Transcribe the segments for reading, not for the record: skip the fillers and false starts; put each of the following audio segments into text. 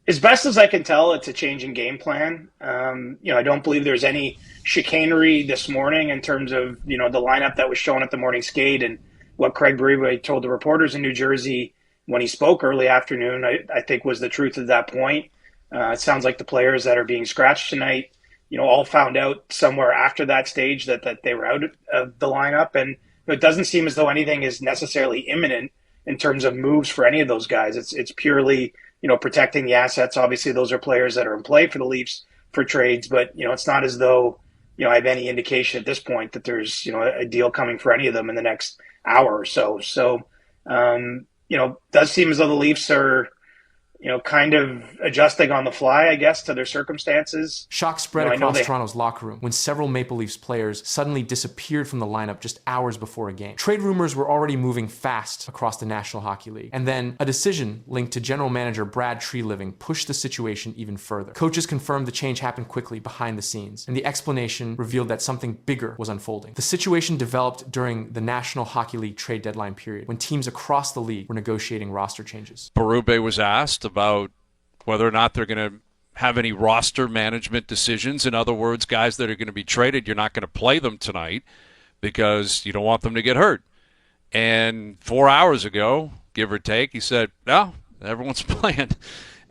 As best as I can tell, it's a change in game plan. I don't believe there's any chicanery this morning in terms of the lineup that was shown at the morning skate and what Craig Berube told the reporters in New Jersey when he spoke early afternoon. I think was the truth at that point. It sounds like the players that are being scratched tonight, all found out somewhere after that stage that they were out of the lineup, and it doesn't seem as though anything is necessarily imminent in terms of moves for any of those guys. It's purely protecting the assets. Obviously, those are players that are in play for the Leafs for trades, but it's not as though I have any indication at this point that there's a deal coming for any of them in the next hour or so. So, does seem as though the Leafs are kind of adjusting on the fly, I guess, to their circumstances. Shock spread across Toronto's locker room when several Maple Leafs players suddenly disappeared from the lineup just hours before a game. Trade rumors were already moving fast across the National Hockey League, and then a decision linked to General Manager Brad Treliving pushed the situation even further. Coaches confirmed the change happened quickly behind the scenes, and the explanation revealed that something bigger was unfolding. The situation developed during the National Hockey League trade deadline period when teams across the league were negotiating roster changes. Berube was asked about whether or not they're going to have any roster management decisions. In other words, guys that are going to be traded, you're not going to play them tonight because you don't want them to get hurt. And 4 hours ago, give or take, he said, no, everyone's playing.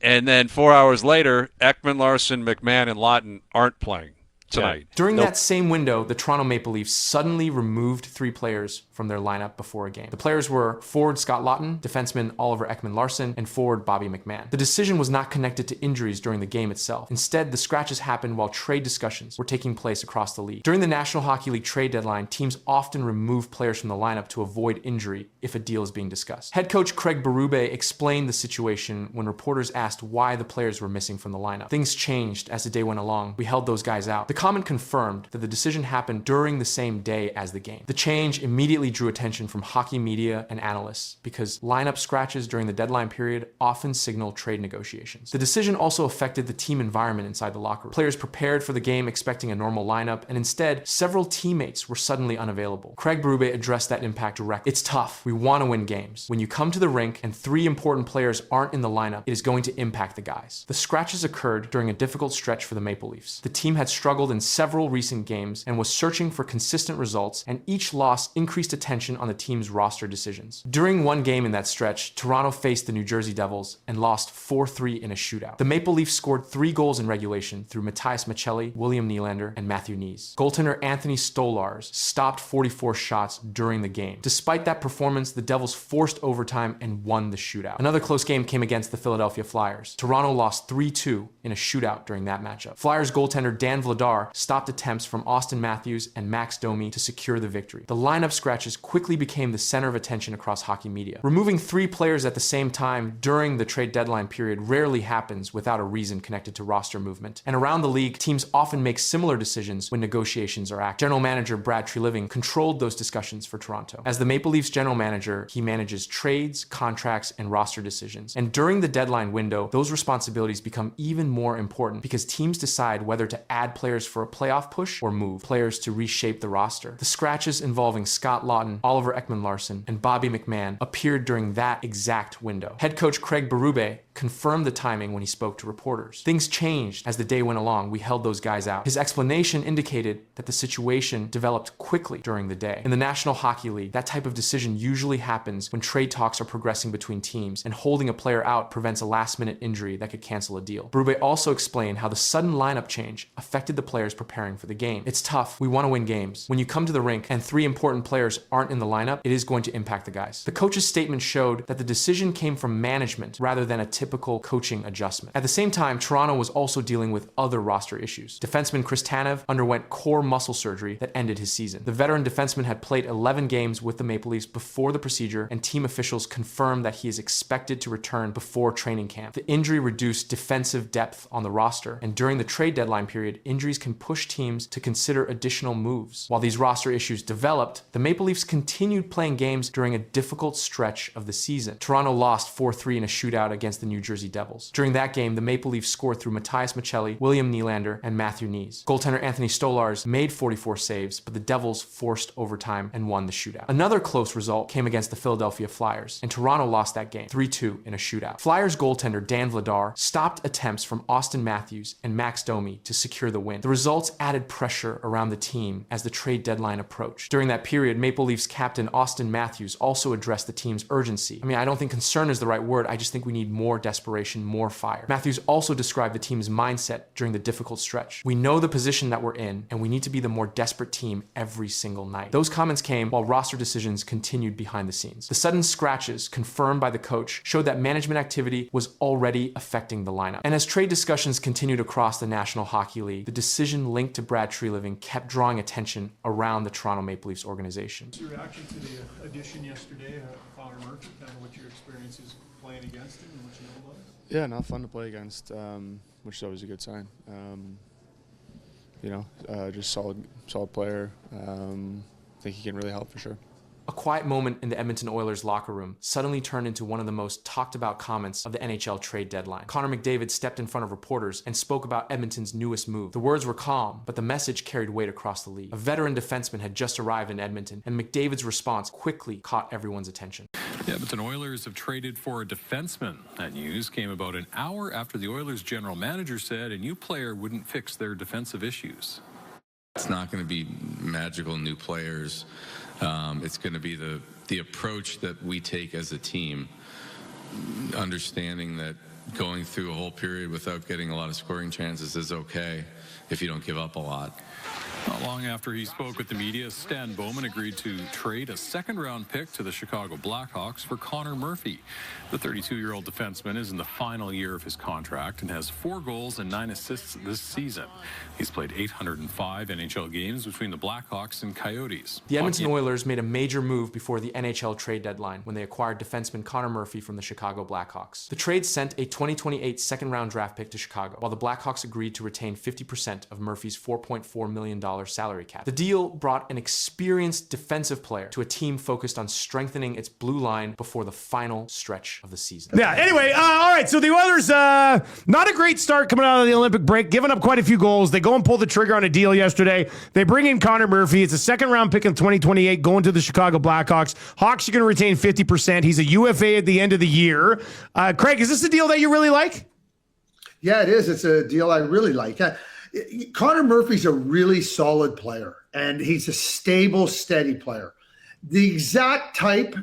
And then 4 hours later, Ekman-Larsson, McMann, and Laughton aren't playing tonight. During that same window, the Toronto Maple Leafs suddenly removed 3 players from their lineup before a game. The players were forward Scott Laughton, defenseman Oliver Ekman-Larsson, and forward Bobby McMann. The decision was not connected to injuries during the game itself. Instead, the scratches happened while trade discussions were taking place across the league. During the National Hockey League trade deadline, teams often remove players from the lineup to avoid injury if a deal is being discussed. Head coach Craig Berube explained the situation when reporters asked why the players were missing from the lineup. Things changed as the day went along. We held those guys out. The comment confirmed that the decision happened during the same day as the game. The change immediately drew attention from hockey media and analysts because lineup scratches during the deadline period often signal trade negotiations. The decision also affected the team environment inside the locker room. Players prepared for the game expecting a normal lineup, and instead, several teammates were suddenly unavailable. Craig Berube addressed that impact directly. It's tough. We want to win games. When you come to the rink and 3 important players aren't in the lineup, it is going to impact the guys. The scratches occurred during a difficult stretch for the Maple Leafs. The team had struggled in several recent games and was searching for consistent results, and each loss increased attention on the team's roster decisions. During one game in that stretch, Toronto faced the New Jersey Devils and lost 4-3 in a shootout. The Maple Leafs scored 3 goals in regulation through Matthias Maccelli, William Nylander, and Matthew Knees. Goaltender Anthony Stolarz stopped 44 shots during the game. Despite that performance, the Devils forced overtime and won the shootout. Another close game came against the Philadelphia Flyers. Toronto lost 3-2 in a shootout during that matchup. Flyers goaltender Dan Vladar stopped attempts from Austin Matthews and Max Domi to secure the victory. The lineup scratches quickly became the center of attention across hockey media. Removing 3 players at the same time during the trade deadline period rarely happens without a reason connected to roster movement. And around the league, teams often make similar decisions when negotiations are active. General Manager Brad Treliving controlled those discussions for Toronto. As the Maple Leafs general manager, he manages trades, contracts, and roster decisions. And during the deadline window, those responsibilities become even more important because teams decide whether to add players for a playoff push or move players to reshape the roster. The scratches involving Scott Laughton, Oliver Ekman-Larsson, and Bobby McMann appeared during that exact window. Head coach Craig Berube confirmed the timing when he spoke to reporters. Things changed as the day went along. We held those guys out. His explanation indicated that the situation developed quickly during the day. In the National Hockey League, that type of decision usually happens when trade talks are progressing between teams, and holding a player out prevents a last-minute injury that could cancel a deal. Berube also explained how the sudden lineup change affected the players preparing for the game. It's tough. We want to win games. When you come to the rink and 3 important players aren't in the lineup, it is going to impact the guys. The coach's statement showed that the decision came from management rather than a typical coaching adjustment. At the same time, Toronto was also dealing with other roster issues. Defenseman Chris Tanev underwent core muscle surgery that ended his season. The veteran defenseman had played 11 games with the Maple Leafs before the procedure, and team officials confirmed that he is expected to return before training camp. The injury reduced defensive depth on the roster, and during the trade deadline period, injuries can push teams to consider additional moves. While these roster issues developed, the Maple Leafs continued playing games during a difficult stretch of the season. Toronto lost 4-3 in a shootout against the New New Jersey Devils. During that game, the Maple Leafs scored through Matthias Michelli, William Nylander, and Matthew Knees. Goaltender Anthony Stolarz made 44 saves, but the Devils forced overtime and won the shootout. Another close result came against the Philadelphia Flyers, and Toronto lost that game 3-2 in a shootout. Flyers goaltender Dan Vladar stopped attempts from Austin Matthews and Max Domi to secure the win. The results added pressure around the team as the trade deadline approached. During that period, Maple Leafs captain Austin Matthews also addressed the team's urgency. I don't think concern is the right word, I just think we need more desperation, more fire. Matthews also described the team's mindset during the difficult stretch. We know the position that we're in, and we need to be the more desperate team every single night. Those comments came while roster decisions continued behind the scenes. The sudden scratches, confirmed by the coach, showed that management activity was already affecting the lineup. And as trade discussions continued across the National Hockey League, the decision linked to Brad Treliving kept drawing attention around the Toronto Maple Leafs organization. What's your reaction to the addition yesterday, Connor Murphy, kind of what your experience is playing against him and what you know about it? Yeah, not fun to play against, which is always a good sign. Just solid player. I think he can really help for sure. A quiet moment in the Edmonton Oilers locker room suddenly turned into one of the most talked about comments of the NHL trade deadline. Connor McDavid stepped in front of reporters and spoke about Edmonton's newest move. The words were calm, but the message carried weight across the league. A veteran defenseman had just arrived in Edmonton, and McDavid's response quickly caught everyone's attention. The Edmonton Oilers have traded for a defenseman. That news came about an hour after the Oilers general manager said a new player wouldn't fix their defensive issues. It's not going to be magical new players. It's going to be the approach that we take as a team, understanding that going through a whole period without getting a lot of scoring chances is okay if you don't give up a lot. Not long after he spoke with the media, Stan Bowman agreed to trade a second-round pick to the Chicago Blackhawks for Connor Murphy. The 32-year-old defenseman is in the final year of his contract and has 4 goals and 9 assists this season. He's played 805 NHL games between the Blackhawks and Coyotes. The Edmonton Oilers made a major move before the NHL trade deadline when they acquired defenseman Connor Murphy from the Chicago Blackhawks. The trade sent a 2028 second-round draft pick to Chicago, while the Blackhawks agreed to retain 50% of Murphy's $4.4 million salary cap. The deal brought an experienced defensive player to a team focused on strengthening its blue line before the final stretch of the season. Yeah, anyway, all right, so the Oilers, not a great start coming out of the Olympic break, giving up quite a few goals. They go and pull the trigger on a deal yesterday. They bring in Connor Murphy. It's a second-round pick in 2028 going to the Chicago Blackhawks. Hawks are going to retain 50%. He's a UFA at the end of the year. Craig, is this a deal that you really like? Yeah, it is. It's a deal I really like. Connor Murphy's a really solid player, and he's a stable, steady player. The exact type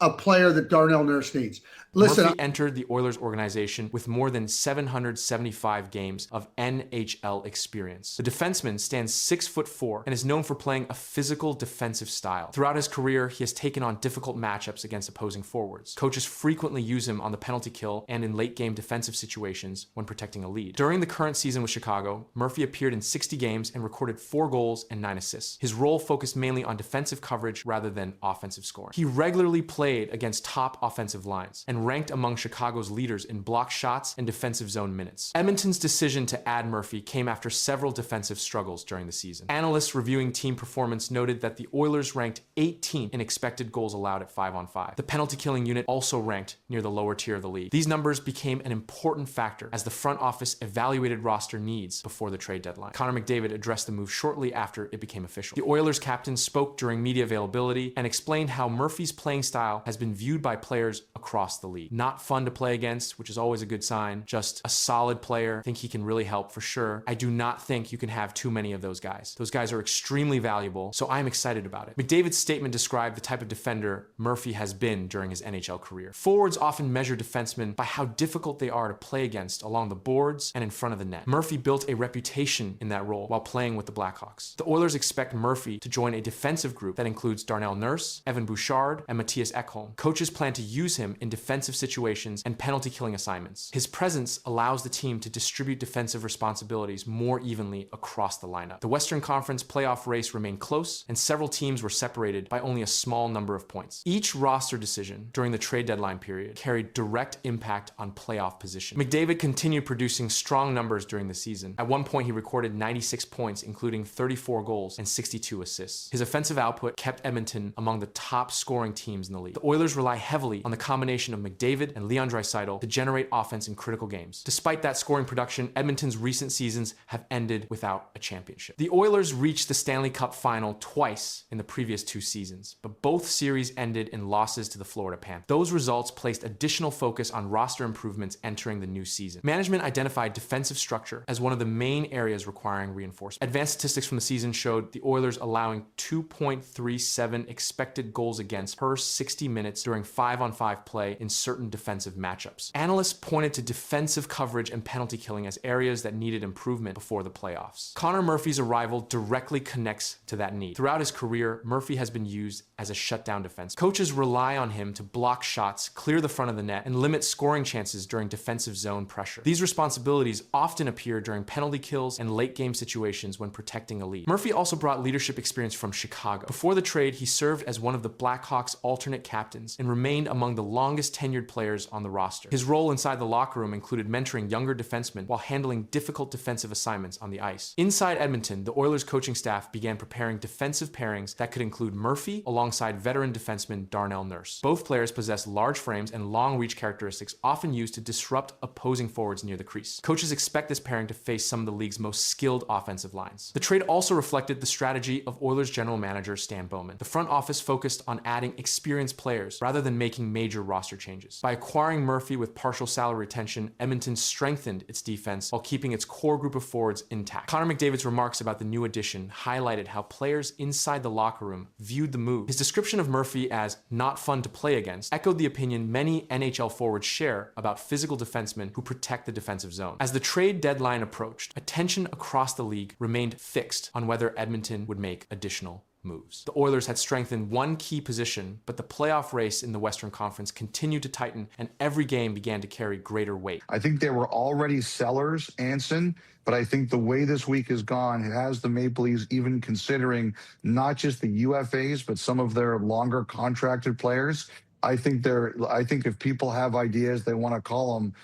of player that Darnell Nurse needs. Listen, Murphy entered the Oilers organization with more than 775 games of NHL experience. The defenseman stands 6'4" and is known for playing a physical defensive style. Throughout his career, he has taken on difficult matchups against opposing forwards. Coaches frequently use him on the penalty kill and in late-game defensive situations when protecting a lead. During the current season with Chicago, Murphy appeared in 60 games and recorded 4 goals and 9 assists. His role focused mainly on defensive coverage rather than offensive scoring. He regularly played against top offensive lines and ranked among Chicago's leaders in block shots and defensive zone minutes. Edmonton's decision to add Murphy came after several defensive struggles during the season. Analysts reviewing team performance noted that the Oilers ranked 18th in expected goals allowed at 5-on-5. The penalty killing unit also ranked near the lower tier of the league. These numbers became an important factor as the front office evaluated roster needs before the trade deadline. Connor McDavid addressed the move shortly after it became official. The Oilers captain spoke during media availability and explained how Murphy's playing style has been viewed by players across the league. Not fun to play against, which is always a good sign. Just a solid player. I think he can really help for sure. I do not think you can have too many of those guys. Those guys are extremely valuable, so I'm excited about it. McDavid's statement described the type of defender Murphy has been during his NHL career. Forwards often measure defensemen by how difficult they are to play against along the boards and in front of the net. Murphy built a reputation in that role while playing with the Blackhawks. The Oilers expect Murphy to join a defensive group that includes Darnell Nurse, Evan Bouchard, and Matthias Ekholm. Coaches plan to use him in defensive situations and penalty killing assignments. His presence allows the team to distribute defensive responsibilities more evenly across the lineup. The Western Conference playoff race remained close, and several teams were separated by only a small number of points. Each roster decision during the trade deadline period carried direct impact on playoff position. McDavid continued producing strong numbers during the season. At one point, he recorded 96 points, including 34 goals and 62 assists. His offensive output kept Edmonton among the top scoring teams in the league. The Oilers rely heavily on the combination of McDavid and Leon Draisaitl to generate offense in critical games. Despite that scoring production, Edmonton's recent seasons have ended without a championship. The Oilers reached the Stanley Cup final twice in the previous 2 seasons, but both series ended in losses to the Florida Panthers. Those results placed additional focus on roster improvements entering the new season. Management identified defensive structure as one of the main areas requiring reinforcement. Advanced statistics from the season showed the Oilers allowing 2.37 expected goals against per 60 minutes during 5-on-5 play in certain defensive matchups. Analysts pointed to defensive coverage and penalty killing as areas that needed improvement before the playoffs. Connor Murphy's arrival directly connects to that need. Throughout his career, Murphy has been used as a shutdown defense. Coaches rely on him to block shots, clear the front of the net, and limit scoring chances during defensive zone pressure. These responsibilities often appear during penalty kills and late game situations when protecting a lead. Murphy also brought leadership experience from Chicago. Before the trade, he served as one of the Blackhawks' alternate captains and remained among the longest tenured players on the roster. His role inside the locker room included mentoring younger defensemen while handling difficult defensive assignments on the ice. Inside Edmonton, the Oilers coaching staff began preparing defensive pairings that could include Murphy alongside veteran defenseman Darnell Nurse. Both players possess large frames and long reach characteristics often used to disrupt opposing forwards near the crease. Coaches expect this pairing to face some of the league's most skilled offensive lines. The trade also reflected the strategy of Oilers general manager Stan Bowman. The front office focused on adding experienced players rather than making major roster changes. By acquiring Murphy with partial salary retention, Edmonton strengthened its defense while keeping its core group of forwards intact. Connor McDavid's remarks about the new addition highlighted how players inside the locker room viewed the move. His description of Murphy as not fun to play against echoed the opinion many NHL forwards share about physical defensemen who protect the defensive zone. As the trade deadline approached, attention across the league remained fixed on whether Edmonton would make additional moves. The Oilers had strengthened one key position, but the playoff race in the Western Conference continued to tighten, and every game began to carry greater weight. I think they were already sellers, Anson, but I think the way this week has gone, it has the Maple Leafs even considering not just the UFAs, but some of their longer contracted players. I think if people have ideas, they want to call them,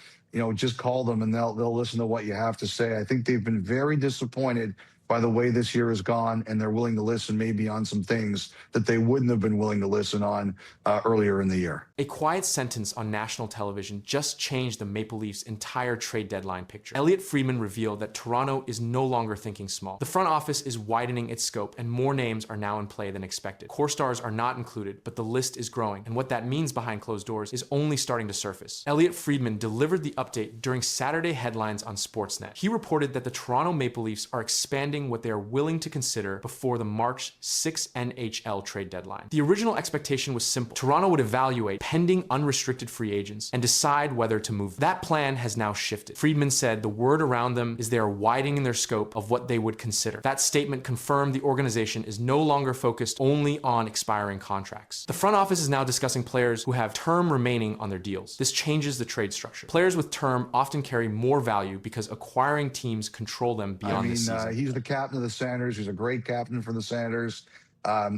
just call them and they'll listen to what you have to say. I think they've been very disappointed by the way this year has gone, and they're willing to listen maybe on some things that they wouldn't have been willing to listen on earlier in the year. A quiet sentence on national television just changed the Maple Leafs' entire trade deadline picture. Elliotte Friedman revealed that Toronto is no longer thinking small. The front office is widening its scope, and more names are now in play than expected. Core stars are not included, but the list is growing, and what that means behind closed doors is only starting to surface. Elliotte Friedman delivered the update during Saturday headlines on Sportsnet. He reported that the Toronto Maple Leafs are expanding what they are willing to consider before the March 6 NHL trade deadline. The original expectation was simple. Toronto would evaluate pending unrestricted free agents and decide whether to move. That plan has now shifted. Friedman said the word around them is they are widening their scope of what they would consider. That statement confirmed the organization is no longer focused only on expiring contracts. The front office is now discussing players who have term remaining on their deals. This changes the trade structure. Players with term often carry more value because acquiring teams control them beyond the season. He's the captain of the Senators. He's a great captain for the Senators.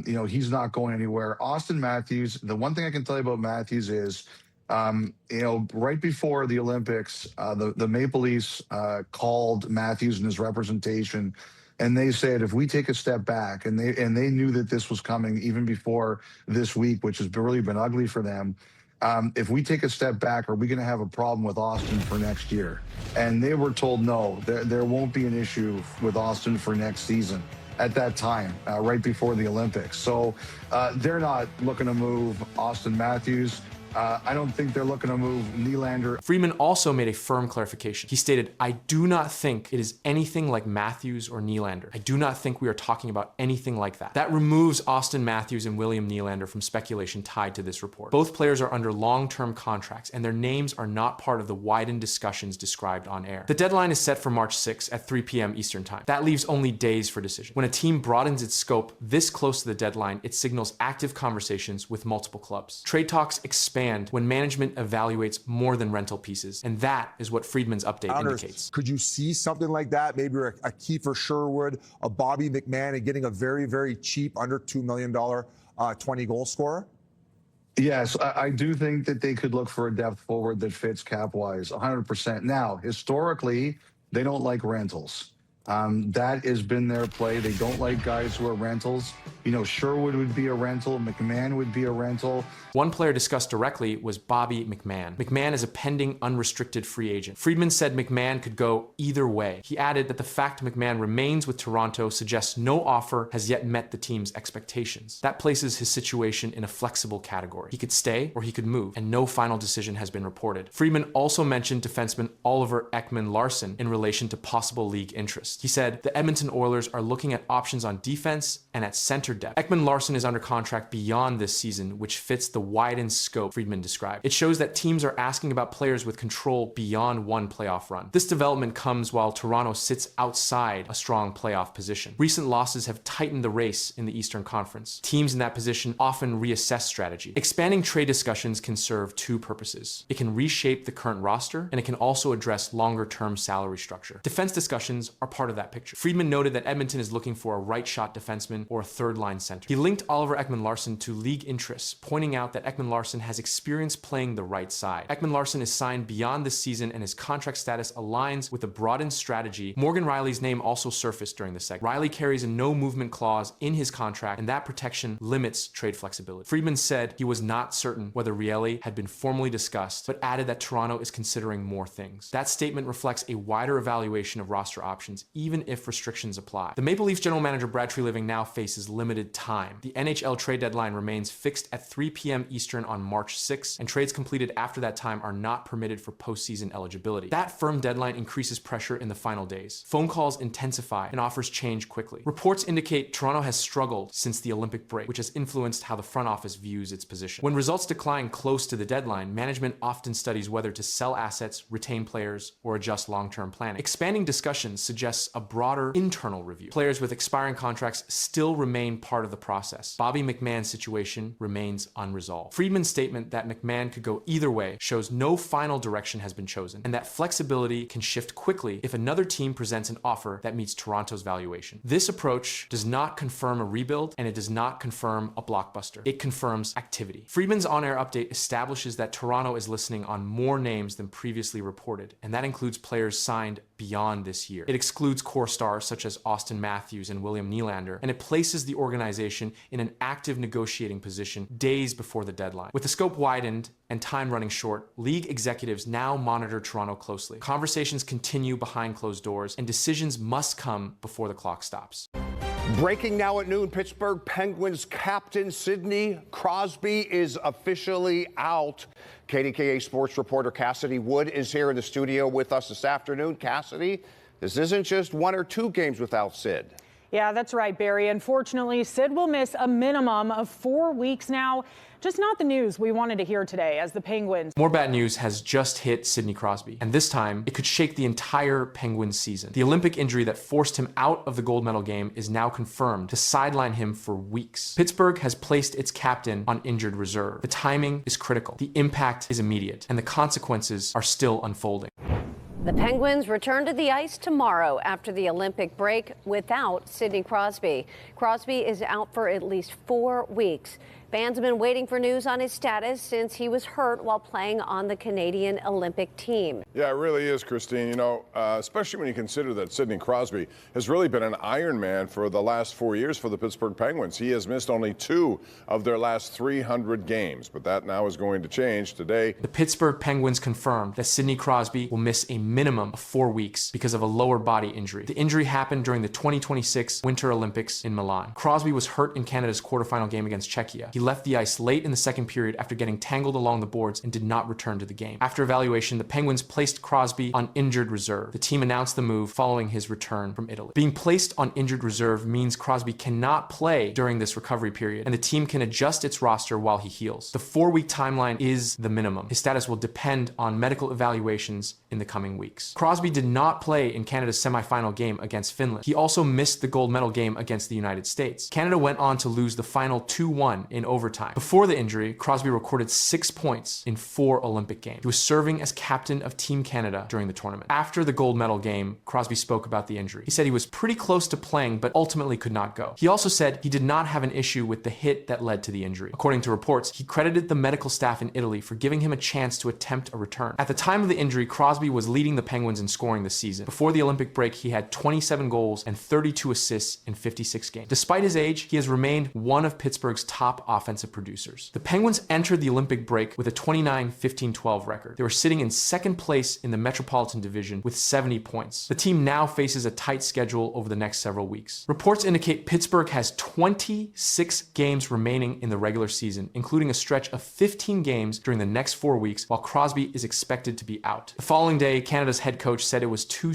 He's not going anywhere. Austin Matthews, the one thing I can tell you about Matthews is, right before the Olympics, the Maple Leafs called Matthews and his representation, and they said, if we take a step back, and they knew that this was coming even before this week, which has really been ugly for them. If we take a step back, are we going to have a problem with Austin for next year? And they were told, no, there won't be an issue with Austin for next season at that time, right before the Olympics. So they're not looking to move Austin Matthews. I don't think they're looking to move Nylander. Friedman also made a firm clarification. He stated, I do not think it is anything like Matthews or Nylander. I do not think we are talking about anything like that. That removes Austin Matthews and William Nylander from speculation tied to this report. Both players are under long-term contracts, and their names are not part of the widened discussions described on air. The deadline is set for March 6 at 3 p.m. Eastern Time. That leaves only days for decision. When a team broadens its scope this close to the deadline, it signals active conversations with multiple clubs. Trade talks expand when management evaluates more than rental pieces, and that is what Friedman's update indicates. Could you see something like that? Maybe a Kiefer Sherwood, a Bobby McMann, and getting a very, very cheap, under $2 million 20-goal scorer? Yes, I do think that they could look for a depth forward that fits cap-wise, 100%. Now, historically, they don't like rentals. That has been their play. They don't like guys who are rentals. Sherwood would be a rental. McMann would be a rental. One player discussed directly was Bobby McMann. McMann is a pending unrestricted free agent. Friedman said McMann could go either way. He added that the fact McMann remains with Toronto suggests no offer has yet met the team's expectations. That places his situation in a flexible category. He could stay or he could move, and no final decision has been reported. Friedman also mentioned defenseman Oliver Ekman-Larsson in relation to possible league interest. He said the Edmonton Oilers are looking at options on defense and at center depth. Ekman-Larsson is under contract beyond this season, which fits the widened scope Friedman described. It shows that teams are asking about players with control beyond one playoff run. This development comes while Toronto sits outside a strong playoff position. Recent losses have tightened the race in the Eastern Conference. Teams in that position often reassess strategy. Expanding trade discussions can serve two purposes. It can reshape the current roster, and it can also address longer-term salary structure. Defense discussions are part of that picture. Friedman noted that Edmonton is looking for a right-shot defenseman or a third-line center. He linked Oliver Ekman-Larsson to league interests, pointing out that Ekman-Larsson has experience playing the right side. Ekman-Larsson is signed beyond this season, and his contract status aligns with a broadened strategy. Morgan Rielly's name also surfaced during the segment. Rielly carries a no-movement clause in his contract, and that protection limits trade flexibility. Friedman said he was not certain whether Rielly had been formally discussed, but added that Toronto is considering more things. That statement reflects a wider evaluation of roster options, even if restrictions apply. The Maple Leafs general manager Brad Treliving now faces limited time. The NHL trade deadline remains fixed at 3 p.m. Eastern on March 6, and trades completed after that time are not permitted for postseason eligibility. That firm deadline increases pressure in the final days. Phone calls intensify and offers change quickly. Reports indicate Toronto has struggled since the Olympic break, which has influenced how the front office views its position. When results decline close to the deadline, management often studies whether to sell assets, retain players, or adjust long-term planning. Expanding discussions suggests a broader internal review. Players with expiring contracts still remain part of the process. Bobby McMann's situation remains unresolved. Friedman's statement that McMann could go either way shows no final direction has been chosen, and that flexibility can shift quickly if another team presents an offer that meets Toronto's valuation. This approach does not confirm a rebuild, and it does not confirm a blockbuster. It confirms activity. Friedman's on-air update establishes that Toronto is listening on more names than previously reported, and that includes players signed beyond this year. It excludes core stars such as Austin Matthews and William Nylander, and it places the organization in an active negotiating position days before the deadline. With the scope widened and time running short, league executives now monitor Toronto closely. Conversations continue behind closed doors, and decisions must come before the clock stops. Breaking now at noon, Pittsburgh Penguins captain Sidney Crosby is officially out. KDKA sports reporter Cassidy Wood is here in the studio with us this afternoon. Cassidy, this isn't just 1 or 2 games without Sid. Yeah, that's right, Barry. Unfortunately, Sid will miss a minimum of 4 weeks now. Just not the news we wanted to hear today as the Penguins. More bad news has just hit Sidney Crosby, and this time it could shake the entire Penguins season. The Olympic injury that forced him out of the gold medal game is now confirmed to sideline him for weeks. Pittsburgh has placed its captain on injured reserve. The timing is critical, the impact is immediate, and the consequences are still unfolding. The Penguins return to the ice tomorrow after the Olympic break without Sidney Crosby. Crosby is out for at least 4 weeks. Fans have been waiting for news on his status since he was hurt while playing on the Canadian Olympic team. Yeah, it really is, Christine. You know, especially when you consider that Sidney Crosby has really been an Iron Man for the last 4 years for the Pittsburgh Penguins. He has missed only 2 of their last 300 games, but that now is going to change today. The Pittsburgh Penguins confirmed that Sidney Crosby will miss a minimum of 4 weeks because of a lower body injury. The injury happened during the 2026 Winter Olympics in Milan. Crosby was hurt in Canada's quarterfinal game against Czechia. He left the ice late in the second period after getting tangled along the boards and did not return to the game. After evaluation, the Penguins placed Crosby on injured reserve. The team announced the move following his return from Italy. Being placed on injured reserve means Crosby cannot play during this recovery period, and the team can adjust its roster while he heals. The 4-week timeline is the minimum. His status will depend on medical evaluations in the coming weeks. Crosby did not play in Canada's semifinal game against Finland. He also missed the gold medal game against the United States. Canada went on to lose the final 2-1 in overtime. Before the injury, Crosby recorded 6 points in 4 Olympic games. He was serving as captain of Team Canada during the tournament. After the gold medal game, Crosby spoke about the injury. He said he was pretty close to playing, but ultimately could not go. He also said he did not have an issue with the hit that led to the injury. According to reports, he credited the medical staff in Italy for giving him a chance to attempt a return. At the time of the injury, Crosby Crosby was leading the Penguins in scoring this season. Before the Olympic break, he had 27 goals and 32 assists in 56 games. Despite his age, he has remained one of Pittsburgh's top offensive producers. The Penguins entered the Olympic break with a 29-15-12 record. They were sitting in second place in the Metropolitan Division with 70 points. The team now faces a tight schedule over the next several weeks. Reports indicate Pittsburgh has 26 games remaining in the regular season, including a stretch of 15 games during the next 4 weeks, while Crosby is expected to be out. The following day, Canada's head coach said it was too